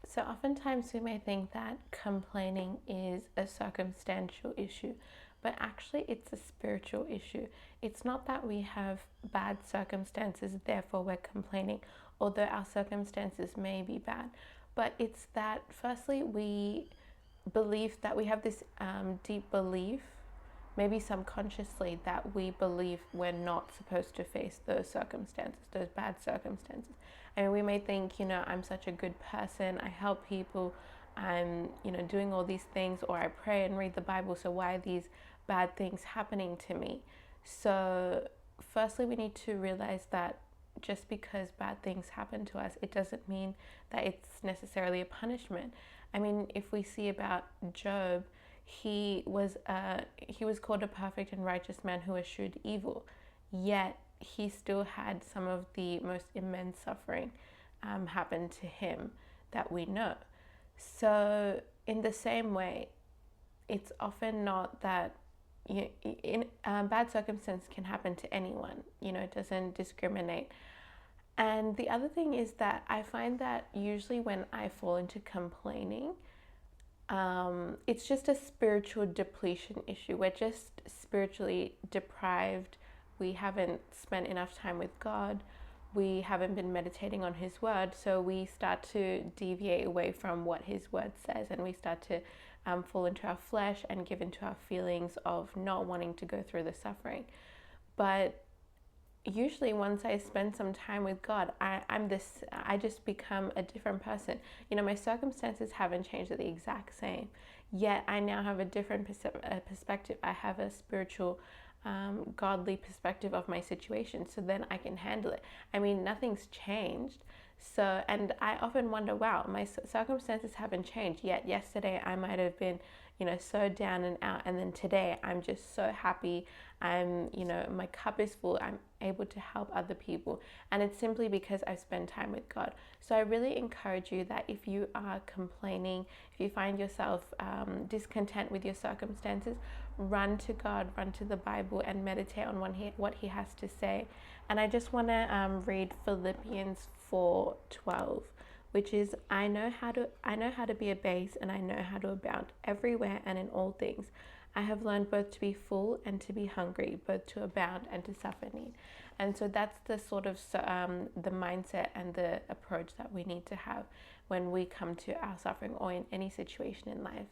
So, oftentimes we may think that complaining is a circumstantial issue, but actually it's a spiritual issue. It's not that we have bad circumstances, therefore we're complaining, although our circumstances may be bad. But it's that, firstly, we believe that we have this deep belief, maybe subconsciously, that we believe we're not supposed to face those circumstances, those bad circumstances. I mean, we may think, I'm such a good person, I help people, I'm, doing all these things, or I pray and read the Bible, so why are these bad things happening to me? So, firstly, we need to realize that just because bad things happen to us, it doesn't mean that it's necessarily a punishment. I mean, if we see about Job, he was called a perfect and righteous man who eschewed evil, yet he still had some of the most immense suffering happen to him that we know. So, in the same way, it's often not that bad circumstance can happen to anyone. It doesn't discriminate. And the other thing is that I find that usually when I fall into complaining, it's just a spiritual depletion issue. We're just spiritually deprived. We haven't spent enough time with God. We haven't been meditating on His Word. So we start to deviate away from what His Word says, and we start to fall into our flesh and give into our feelings of not wanting to go through the suffering. But usually once I spend some time with God, I just become a different person. My circumstances haven't changed, they're the exact same, yet I now have a different perspective. I have a spiritual, godly perspective of my situation, so then I can handle it. I mean, nothing's changed. So, and I often wonder, wow, my circumstances haven't changed, yet yesterday I might have been, so down and out, and then today I'm just so happy. My cup is full. I'm able to help other people, and it's simply because I spend time with God. So I really encourage you that if you are complaining, if you find yourself discontent with your circumstances, run to God, run to the Bible, and meditate on what He has to say. And I just want to read Philippians 4:12, which is, I know how to be abased, and I know how to abound everywhere and in all things. I have learned both to be full and to be hungry, both to abound and to suffer need. And so that's the sort of the mindset and the approach that we need to have when we come to our suffering or in any situation in life.